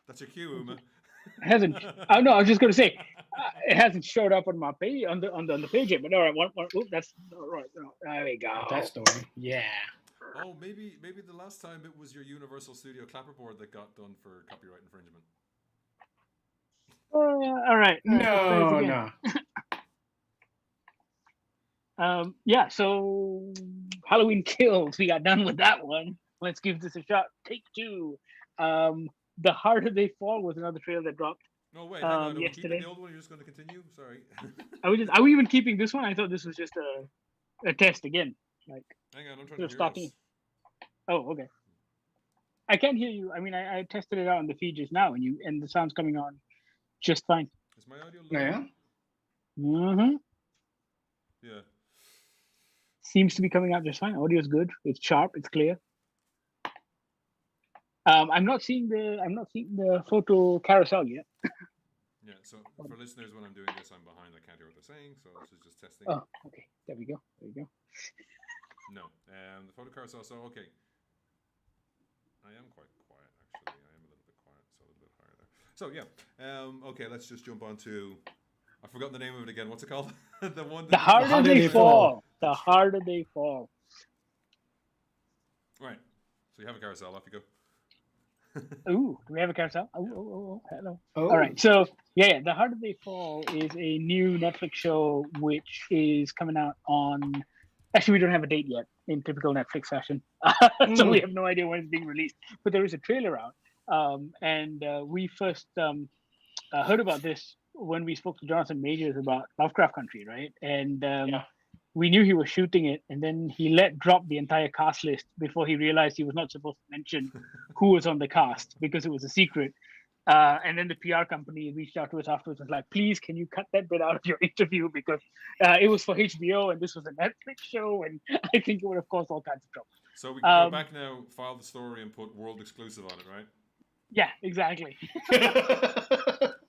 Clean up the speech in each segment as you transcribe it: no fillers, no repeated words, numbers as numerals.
That's your cue, Uma. It hasn't. Oh no, I was just going to say it hasn't showed up on my page on the page yet. But all right, oop, that's all right. There we That go. story. Yeah. Oh, maybe the last time it was your Universal Studio clapperboard that got done for copyright infringement. All right, let's try this No, again. no. Yeah. So Halloween Kills. We got done with that one. Let's give this a shot. Take two. The Harder They Fall was another trailer that dropped No, wait, hang on. Are we keeping yesterday. the old one? You're just going to continue? Sorry. Are we even keeping this one? I thought this was just a test again. Like Hang on, I'm trying sort to of hear stopping. us. Oh, okay. I can't hear you. I mean, I tested it out on the feed just now, and the sound's coming on just fine. Is my audio low? Yeah. Mm-hmm. Yeah. Seems to be coming out just fine. Audio's good. It's sharp. It's clear. I'm not seeing the photo carousel yet. Yeah, so for listeners, when I'm doing this, I'm behind. I can't hear what they're saying, so this is just testing. Oh, okay. There we go. No, the photo carousel. So okay, I am quite quiet actually. I am a little bit quiet, so a little bit higher there. So yeah, okay. Let's just jump on to. I've forgotten the name of it again. What's it called? The one. The Harder They Fall. The Harder They Fall. Right. So you have a carousel. Off you go. Ooh, do we have a carousel? Oh, hello. Oh. All right. So yeah, The Harder They Fall is a new Netflix show which is coming out on. Actually, we don't have a date yet in typical Netflix fashion, so we have no idea when it's being released. But there is a trailer out, and we first heard about this when we spoke to Jonathan Majors about Lovecraft Country, right? And we knew he was shooting it, and then he let drop the entire cast list before he realized he was not supposed to mention who was on the cast because it was a secret. And then the PR company reached out to us afterwards and was like, please, can you cut that bit out of your interview? Because it was for HBO and this was a Netflix show. And I think it would have caused all kinds of trouble. So we can go back now, file the story, and put world exclusive on it, right? Yeah, exactly.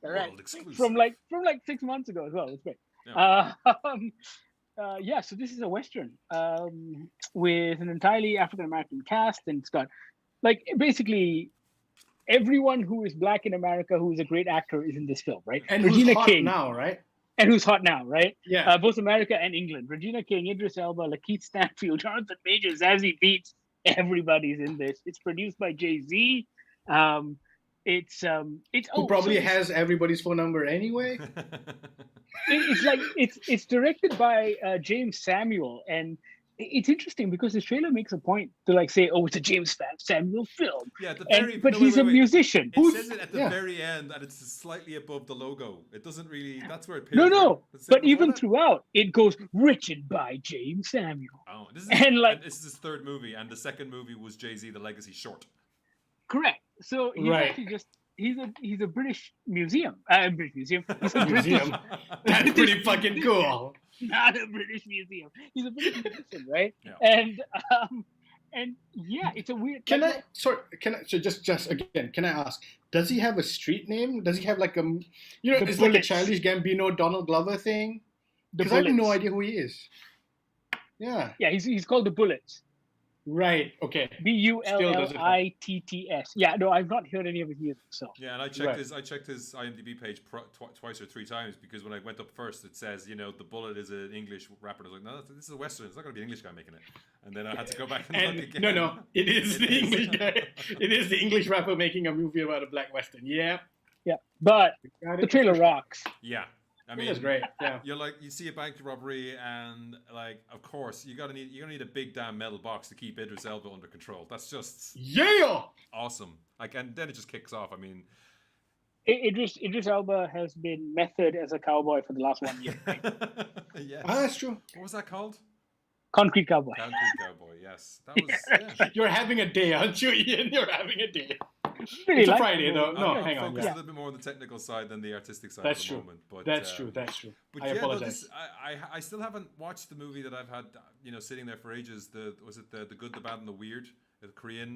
World exclusive. From like 6 months ago as well. It's great. Yeah. So this is a Western with an entirely African-American cast. And it's got basically everyone who is black in America who is a great actor is in this film, right? And Regina who's hot King now, right? And who's hot now, right? Yeah. Both America and England. Regina King, Idris Elba, Lakeith Stanfield, Jonathan Majors, Zazie Beetz. Everybody's in this. It's produced by Jay-Z. It's who probably has everybody's phone number anyway. It's directed by James Samuel, and it's interesting because the trailer makes a point to say, "Oh, it's a James Samuel film." Yeah, but he's a musician. It says it at the very end, and it's slightly above the logo. It doesn't really. That's where it appears. No. But even throughout, it goes written by James Samuel. Oh, this is his third movie, and the second movie was Jay-Z: The Legacy short. Correct. So he's actually just. He's a British museum. British museum. He's a museum. That's pretty fucking cool. Not a British museum. He's a British musician, right? Yeah. And yeah, it's a weird. So just again, can I ask? Does he have a street name? Does he have it's Bullets. Like a Childish Gambino, Donald Glover thing? Because I have no idea who he is. Yeah. Yeah, he's called the Bullets. Right. Okay. Bullitts. Yeah. No, I've not heard any of his music. So. Yeah, and I checked his IMDb page twice or three times because when I went up first, it says the Bullet is an English rapper. And I was like, no, this is a Western. It's not going to be an English guy making it. And then I had to go back and look again. No, it is the English guy. It is the English rapper making a movie about a black Western. Yeah. Yeah, but the trailer rocks. Yeah. I mean, it's great. Yeah, you see a bank robbery, and of course you're gonna need a big damn metal box to keep Idris Elba under control. That's just awesome. And then it just kicks off. I mean, Idris Elba has been method as a cowboy for the last 1 year. Right? Yes, that's true. What was that called? Concrete Cowboy. Concrete Cowboy. Yes, that was. Yeah. You're having a day, aren't you, Ian? You're having a day. Really it's a Friday, though. No, hang on. Focus a little bit more on the technical side than the artistic side That's at the true. moment. But That's true. But I apologize. I still haven't watched the movie that I've had sitting there for ages. The Good, the Bad, and the Weird, the Korean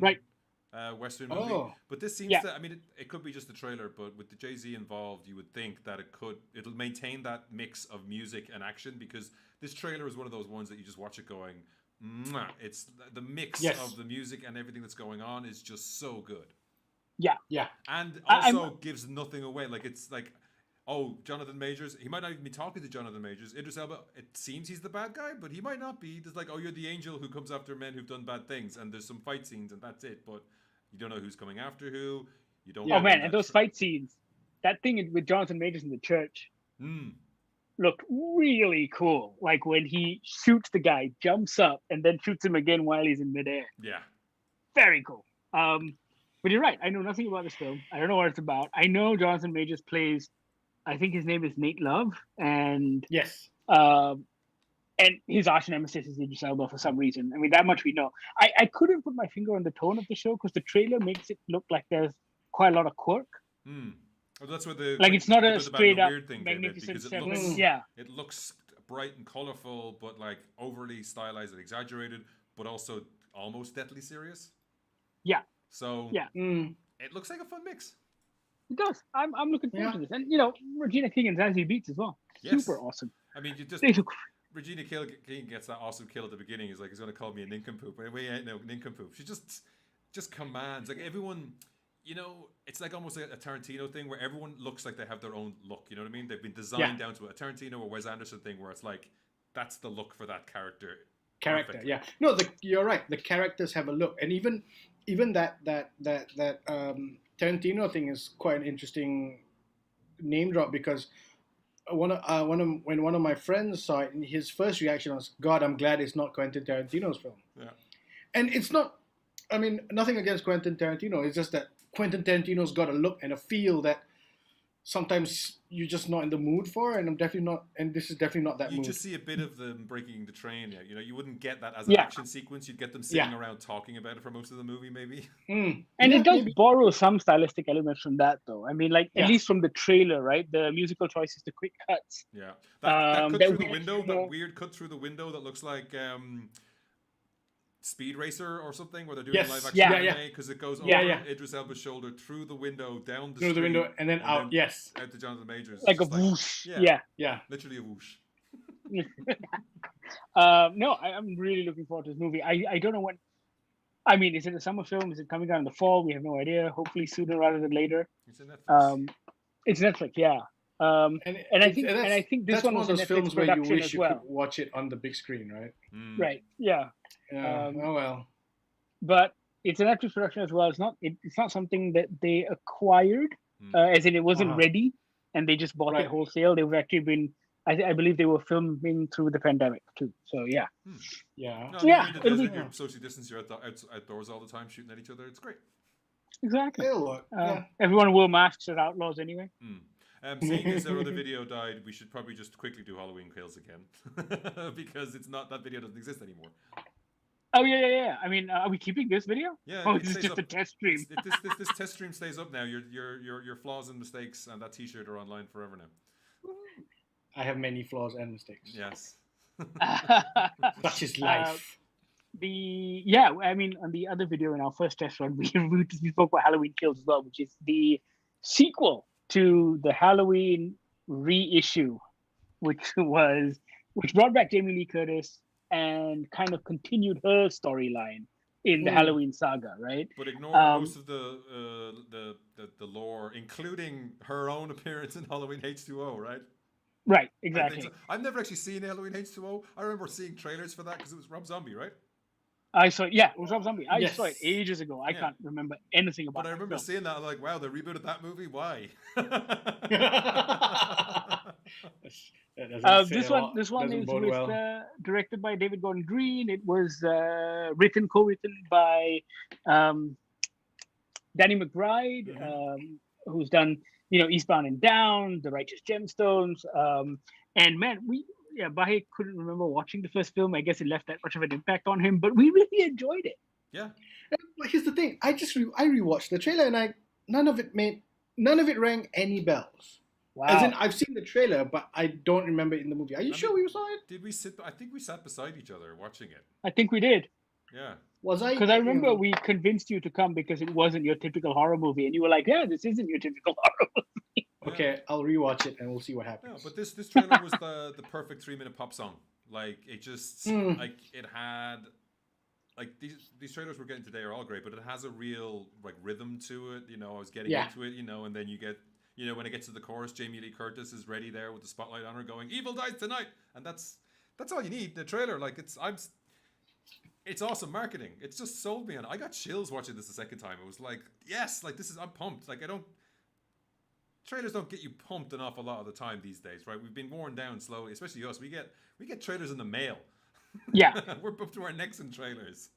Western movie. Oh. But this seems to. I mean, it could be just the trailer, but with the Jay-Z involved, you would think that it'll maintain that mix of music and action because this trailer is one of those ones that you just watch it going. Mwah. It's the mix of the music and everything that's going on is just so good. Yeah. And I'm- also gives nothing away. Like it's like, oh, Jonathan Majors. He might not even be talking to Jonathan Majors. Idris Elba. It seems he's the bad guy, but he might not be. There's like, oh, you're the angel who comes after men who've done bad things, and there's some fight scenes, and that's it. But you don't know who's coming after who. You don't. Oh know man, when and that those fight scenes, that thing with Jonathan Majors in the church Mm. looked really cool. Like when he shoots the guy, jumps up, and then shoots him again while he's in midair. Yeah. Very cool. But you're right. I know nothing about this film. I don't know what it's about. I know Jonathan Majors plays. I think his name is Nate Love, and Yes. and his arch nemesis is Idris Elba for some reason. I mean, that much we know. I couldn't put my finger on the tone of the show because the trailer makes it look like there's quite a lot of quirk. Well, that's what the Like it's not a good, the bad, straight the up weird thing, Magnificent because Seven. looks- Yeah, it looks bright and colorful, but like overly stylized and exaggerated, but also almost deathly serious. Yeah. So Yeah. it looks like a fun mix. it does. I'm looking forward Yeah. to this, and you know, Regina King and Zazie Beetz as well. Yes. Super awesome. I mean, you just They look Regina King gets that awesome kill at the beginning. He's like, he's going to call me a nincompoop. But we ain't no nincompoop. She just commands. Like everyone, you know, it's like almost a Tarantino thing where everyone looks like they have their own look. You know what I mean? They've been designed down to it. A Tarantino or Wes Anderson thing where it's like, that's the look for that character. Perfectly. Yeah. No, you're right. The characters have a look, and even that Tarantino thing is quite an interesting name drop because when one of my friends saw it, his first reaction was, "God, I'm glad it's not Quentin Tarantino's film." Yeah. And it's not. I mean, nothing against Quentin Tarantino. It's just that Quentin Tarantino's got a look and a feel that sometimes you're just not in the mood for, and I'm definitely not. And this is definitely not that You mood. just see a bit of them breaking the train. Yeah, you know, you wouldn't get that as an Yeah. action sequence. You'd get them sitting around talking about it for most of the movie, maybe. And Yeah, it does maybe. borrow some stylistic elements from that, though. I mean, like Yeah. at least from the trailer, right? The musical choices, the quick cuts. Yeah, that cut that through the weird window, humor. that weird cut through the window that looks like Speed Racer or something, where they're doing Yes. live action Yeah, anime yeah. because it goes Yeah, over yeah. Idris Elba's shoulder, through the window, down the Through the street, window and then out. Yes. out to Jonathan Majors. Like a Just whoosh. yeah. Yeah. literally a whoosh. No, I'm really looking forward to this movie. I don't know when. I mean, is it a summer film? Is it coming out in the fall? We have no idea. Hopefully sooner rather than later. It's in Netflix. It's Netflix, yeah. And I think this that's one one was of a those Netflix films where you production wish as you well. could watch it on the big screen, right? Right. Yeah. Yeah. Oh well. But it's a Netflix production as well. It's not something that they acquired, as in it wasn't ready, and they just bought it Right. wholesale. They've actually been. I believe they were filming through the pandemic too. So yeah. Yeah. No, Yeah, you're in the it'll be- desert, you're socially distanced, you're outdoors all the time shooting at each other. It's great. Exactly. It'll work. Yeah. Everyone wore masks as outlaws anyway. Seeing as our other video died, we should probably just quickly do Halloween Kills again because it's not that video doesn't exist anymore. Oh yeah. I mean, are we keeping this video? Yeah, Oh, it this is stays just up. a test stream. This test stream stays up now. Your flaws and mistakes and that T-shirt are online forever now. I have many flaws and mistakes. Yes. Such is life. I mean, on the other video in our first test run, we spoke about Halloween Kills as well, which is the sequel to the Halloween reissue, which brought back Jamie Lee Curtis and kind of continued her storyline in the Halloween saga, right? But ignore most of the lore, including her own appearance in Halloween H2O, right? Right, I exactly. think so. I've never actually seen Halloween H2O. I remember seeing trailers for that because it was Rob Zombie, right? I saw it. Yeah, it was Rob Zombie. I Yes. saw it ages ago. I can't remember anything about it. But I remember seeing that. I'm like, wow, they rebooted that movie. Why? This one is with, directed by David Gordon Green. It was co-written by Danny McBride, who's done Eastbound and Down, The Righteous Gemstones, and man, Bahe couldn't remember watching the first film. I guess it left that much of an impact on him, but we really enjoyed it. Yeah. But here's the thing: I rewatched the trailer, and none of it rang any bells. Wow. As in, I've seen the trailer, but I don't remember it in the movie. Are you sure we saw it? Did we sit? I think we sat beside each other watching it. I think we did. Yeah. Was I? Because I remember we convinced you to come because it wasn't your typical horror movie, and you were like, "Yeah, this isn't your typical horror movie." Okay, I'll rewatch it and we'll see what Yeah, happens. but this trailer was the perfect 3-minute pop song. Like it just like it had like these trailers we're getting today are all great, but it has a real like rhythm to it. I was getting Yeah. into it, and then you get, when it gets to the chorus, Jamie Lee Curtis is ready there with the spotlight on her, going "Evil dies tonight," and that's all you need. The trailer, like it's awesome marketing. It's just sold me on it. I got chills watching this the second time. It was like, yes, like I'm pumped. Like trailers don't get you pumped an awful lot of the time these days, right? We've been worn down slowly, especially us. We get trailers in the mail. Yeah. We're up to our necks in trailers.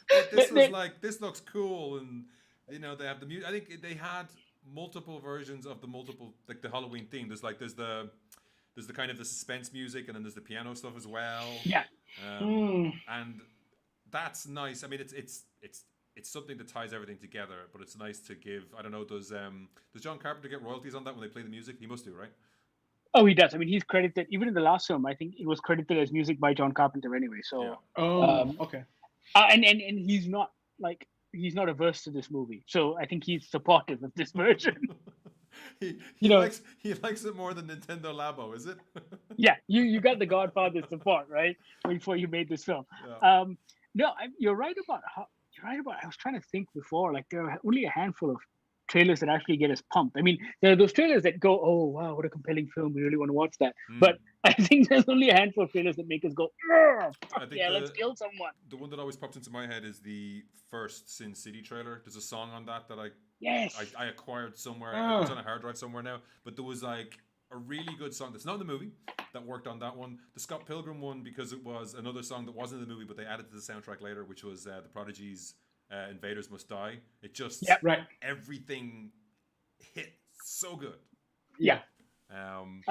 But this was like, this looks cool, and they have the music. I think they had multiple versions of like the Halloween theme. There's the kind of the suspense music, and then there's the piano stuff as well. Yeah. And that's nice. I mean, it's something that ties everything together, but it's nice to give. I don't know. Does John Carpenter get royalties on that when they play the music? He must do, right? Oh, he does. I mean, he's credited, even in the last film, I think it was credited as music by John Carpenter anyway. So, yeah. Okay. And he's not averse to this movie. So I think he's supportive of this version. he likes it more than Nintendo Labo, is it? Yeah, you got the Godfather's support, right? Before you made this film. Yeah. No, you're right about I was trying to think before, like there are only a handful of trailers that actually get us pumped. I mean, there are those trailers that go, "Oh wow, what a compelling film! We really want to watch that." But I think there's only a handful of trailers that make us go, let's kill someone. The one that always pops into my head is the first Sin City trailer. There's a song on that I acquired somewhere. It's on a hard drive somewhere now. But there was like a really good song that's not in the movie that worked on that one. The Scott Pilgrim one, because it was another song that wasn't in the movie, but they added to the soundtrack later, which was the Prodigy's Invaders Must Die. It just everything hit so good. Yeah. And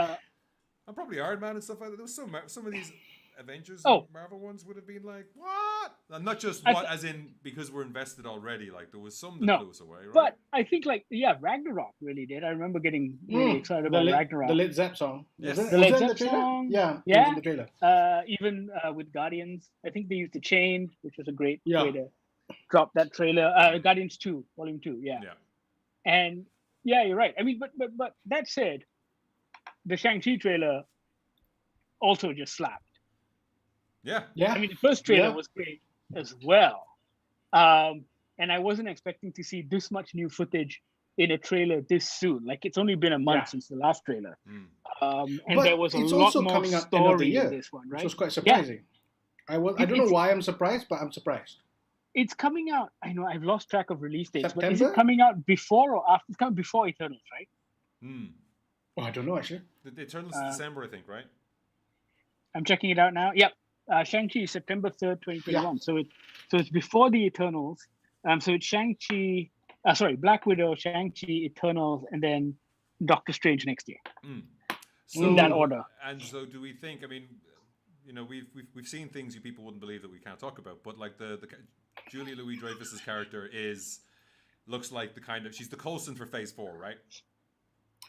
probably Iron Man and stuff like that. There was some of these Avengers Marvel ones would have been like, what? And not just what, as in because we're invested already. Like there was some that blew us away, right? But I think Ragnarok really did. I remember getting really excited about Ragnarok. The Led Zepp song. Yes. Was The Led that in Zepp the trailer? song. Yeah. It was in the trailer. Even with Guardians, I think they used The Chain, which was a great way to drop that trailer. Guardians 2, Volume 2, yeah. And you're right. I mean, but that said, the Shang-Chi trailer also just slapped. Yeah. I mean, the first trailer was great as well. And I wasn't expecting to see this much new footage in a trailer this soon. Like, it's only been a month since the last trailer. And but there was a it's lot also more coming out end of the story year, in this one, right? Which was quite surprising. I don't know why I'm surprised, but I'm surprised. It's coming out. I know I've lost track of release dates, September? but is it coming out before or after? It's coming before Eternals, right? Oh, I don't know actually. The Eternals is December, I think, right? I'm checking it out now. Yep. Shang-Chi is September 3rd, 2021. So it's before the Eternals. So it's Shang-Chi, Black Widow, Shang-Chi, Eternals, and then Doctor Strange next year. So, in that order. And so do we think, I mean, we've seen things you people wouldn't believe that we can't talk about, but like the Julia Louis-Dreyfus's character looks like she's the Coulson for Phase 4, right?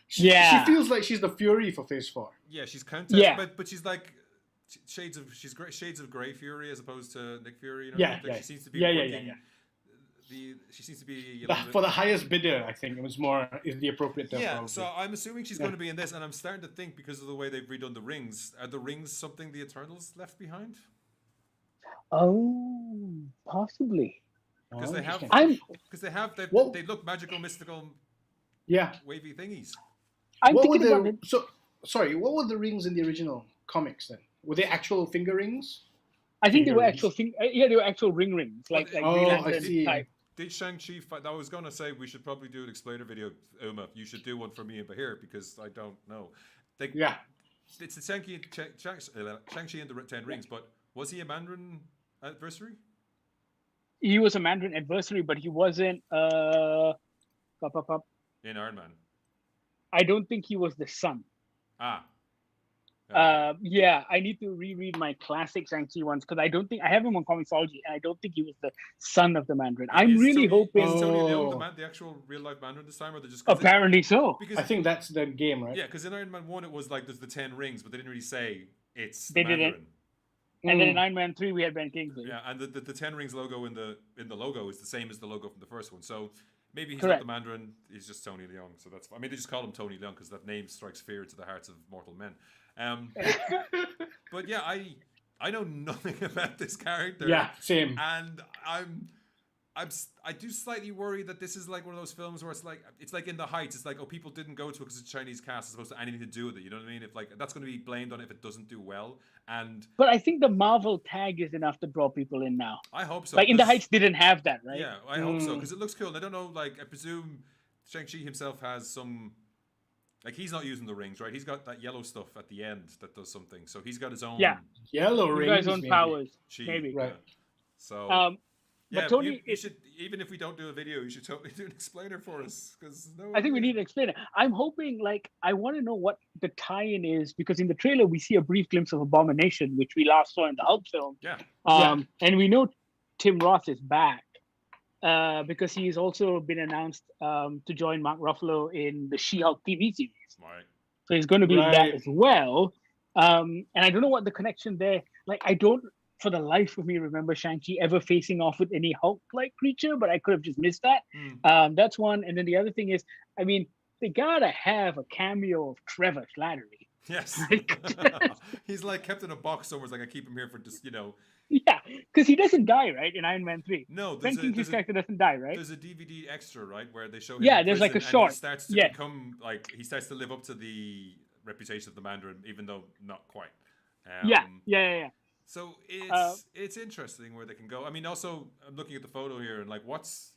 She feels like she's the Fury for Phase 4. Yeah, she's Countess, but she's like shades of Grey Fury as opposed to Nick Fury. She seems to be she seems to be for the highest bidder. I think it was is the appropriate term. Yeah, so I'm assuming she's going to be in this, and I'm starting to think because of the way they've redone the rings. Are the rings something the Eternals left behind? Oh, possibly. Because they look magical, mystical, wavy thingies. What were the rings in the original comics then? Were they actual finger rings? I think they were actual they were actual rings, like I see. Type. Did Shang-Chi fight? I was going to say we should probably do an explainer video, Uma. You should do one for me and Bahir because I don't know. It's the Shang-Chi and the 10 Rings, but was he a Mandarin adversary? He was a Mandarin adversary, but he wasn't in Iron Man. I don't think he was the son. I need to reread my classic Shang-Chi ones because I have him on Comixology, and I don't think he was the son of the Mandarin. I'm really hoping. Is Tony Leung the actual real life Mandarin this time, or they're just apparently so? Because I think that's the game, right? Yeah, because in Iron Man 1 it was like there's the 10 rings, but they didn't really say it's they Mandarin. Didn't. And then in Iron Man 3 we had Ben Kingsley. Yeah, and the 10 rings logo in the logo is the same as the logo from the first one. So maybe he's not the Mandarin; he's just Tony Leung. So that's. I mean, they just call him Tony Leung because that name strikes fear into the hearts of mortal men. But yeah, I know nothing about this character. Yeah, same. And I do slightly worry that this is like one of those films where it's like In the Heights. It's like, oh, people didn't go to it because it's a Chinese cast as opposed to anything to do with it. You know what I mean? If like that's going to be blamed on if it doesn't do well. But I think the Marvel tag is enough to draw people in now. I hope so. Like In the Heights didn't have that, right? Yeah, I hope so because it looks cool. And I don't know, like I presume Shang-Chi himself has some. Like he's not using the rings, right? He's got that yellow stuff at the end that does something. So he's got his own. Yeah. Yellow rings. He's got his own maybe. powers. Chi, Maybe. Right. Yeah. So. But Yeah, Tony, you should, even if we don't do a video, you should totally do an explainer for us because I think we need to explain it. I'm hoping, like, I want to know what the tie-in is because in the trailer we see a brief glimpse of Abomination, which we last saw in the Hulk film. Yeah. And we know Tim Roth is back because he's also been announced to join Mark Ruffalo in the She-Hulk TV series. Right. So he's going to be in that as well. And I don't know what the connection there. Like, I don't. For the life of me, remember Shang-Chi ever facing off with any Hulk-like creature, but I could have just missed that. That's one. And then the other thing is, I mean, they gotta have a cameo of Trevor Slattery. Yes. He's like kept in a box somewhere. It's like I keep him here for just, you know. Yeah, because he doesn't die, right, in Iron Man 3. No, Ben Kingsley's character doesn't die, right? There's a DVD extra, right, where they show him Yeah, in there's like a prison and short. he starts to become, like, he starts to live up to the reputation of the Mandarin, even though not quite. Yeah. So it's interesting where they can go. I mean, also, I'm looking at the photo here, and like, this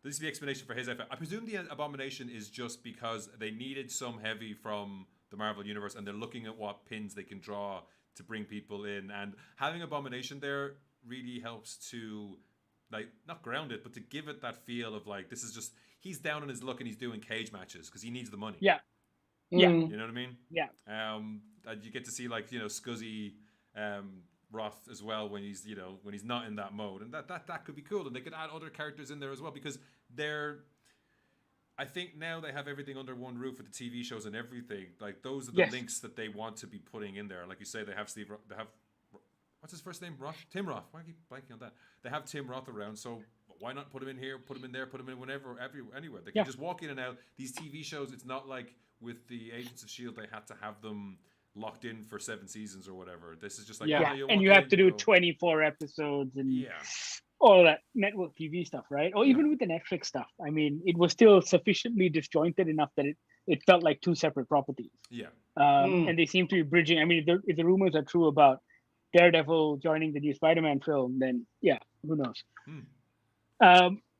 is the explanation for his effect. I presume the Abomination is just because they needed some heavy from the Marvel Universe, and they're looking at what pins they can draw to bring people in. And having Abomination there really helps to, like, not ground it, but to give it that feel of, like, this is just, he's down on his luck and he's doing cage matches because he needs the money. Yeah. You know what I mean? Yeah. And you get to see, like, you know, Scuzzy Roth as well when he's, you know, when he's not in that mode, and that could be cool. And they could add other characters in there as well because I think now they have everything under one roof with the TV shows and everything. Like those are the links that they want to be putting in there. Like you say, they have what's his first name? Tim Roth. Why do I keep blanking on that? They have Tim Roth around, so why not put him in here, put him in there, put him in whenever, anywhere. They can just walk in and out. These TV shows, it's not like with the Agents of S.H.I.E.L.D. they had to have them locked in for 7 seasons or whatever. This is just like, and you have to do 24 episodes and all that network TV stuff, right? Or even with the Netflix stuff. I mean, it was still sufficiently disjointed enough that it felt like 2 separate properties. Yeah. And they seem to be bridging. I mean, if the rumors are true about Daredevil joining the new Spider-Man film, then who knows?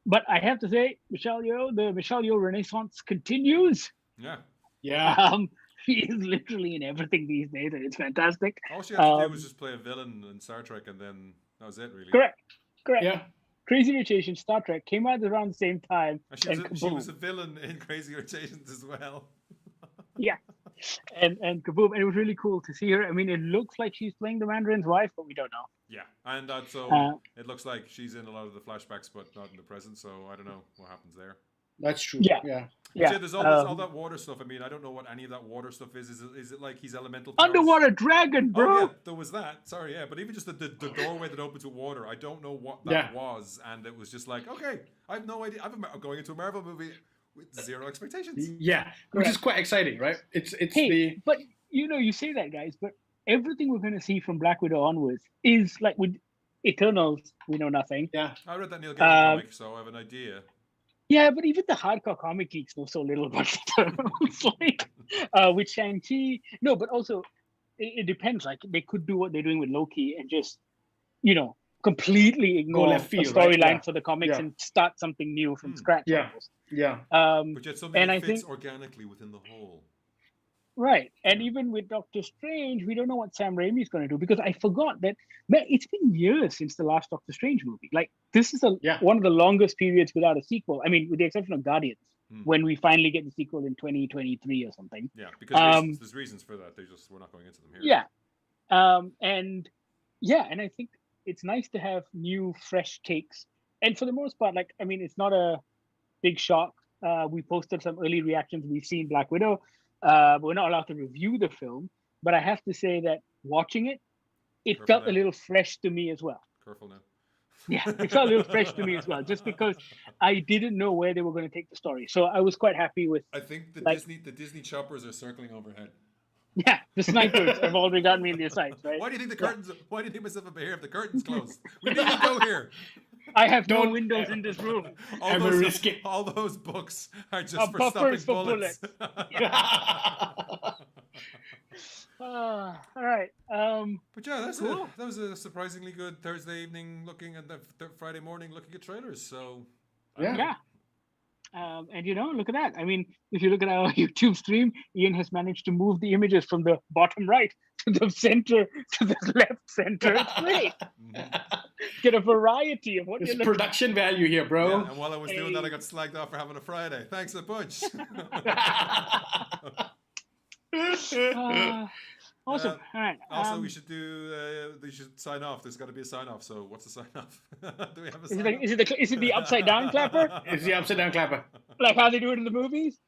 But I have to say, the Michelle Yeoh Renaissance continues. Yeah. She is literally in everything these days, and it's fantastic. All she had to do was just play a villain in Star Trek, and then that was it, really. Correct. Yeah. Crazy Rich Asians, Star Trek came out around the same time. And she was a villain in Crazy Rich Asians as well. Yeah. And kaboom. And it was really cool to see her. I mean, it looks like she's playing the Mandarin's wife, but we don't know. Yeah. And so it looks like she's in a lot of the flashbacks, but not in the present. So I don't know what happens there. That's true. Yeah. There's all that water stuff. I mean, I don't know what any of that water stuff is. Is it like he's elemental powers? Underwater dragon, bro. Oh, yeah, there was that. Sorry, but even just the doorway that opens with water, I don't know what that was, and it was just like, okay, I have no idea. I'm going into a Marvel movie with 0 expectations. Yeah, which is quite exciting, right? But you say that, guys, but everything we're going to see from Black Widow onwards is like with Eternals, we know nothing. Yeah, I read that Neil Gaiman comic, so I have an idea. Yeah, but even the hardcore comic geeks know so little about Eternals. Like, with Shang-Chi, no, but also it depends. Like, they could do what they're doing with Loki and just, completely ignore the storyline for the comics and start something new from scratch. Yeah. But yet something that fits organically within the whole. Right. And even with Doctor Strange, we don't know what Sam Raimi's going to do because I forgot that it's been years since the last Doctor Strange movie. Like, this is one of the longest periods without a sequel. I mean, with the exception of Guardians, when we finally get the sequel in 2023 or something. Yeah, because there's reasons for that. We're not going into them here. Yeah. And I think it's nice to have new, fresh takes. And for the most part, like, I mean, it's not a big shock. We posted some early reactions. We've seen Black Widow. But we're not allowed to review the film. But I have to say that watching it felt a little fresh to me as well. Careful now. Yeah, it felt a little fresh to me as well, just because I didn't know where they were going to take the story. So I was quite happy with. I think the Disney choppers are circling overhead. Yeah, the snipers have already got me in their sights, right? Why do you think the curtains? Why do you think myself up here if the curtains closed? We need to go here. I have no Don't windows in this room. ever risk it. All those books are just Are for stopping buffers for bullets. All right. But yeah, Cool. that was a surprisingly good Thursday evening looking at the Friday morning looking at trailers. So Yeah. And look at that. I mean, if you look at our YouTube stream, Ian has managed to move the images from the bottom right to the center to the left center. It's great. Get a variety of what There's you're looking production value here, bro. Yeah, and while I was doing that, I got slagged off for having a Friday. Thanks a bunch. Awesome. All right. Also, we should sign off. There's got to be a sign off. So, what's the sign off? Do we have a sign off? Is it the upside down clapper? It's the upside down clapper. Like how they do it in the movies?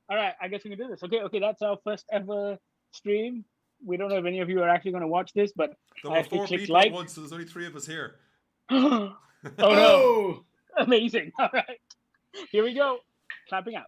All right. I guess we can do this. Okay. That's our first ever stream. We don't know if any of you are actually going to watch this, but There I were have to 4 click people like. at once, so there's only 3 of us here. Oh no! Amazing. All right. Here we go. Clapping out.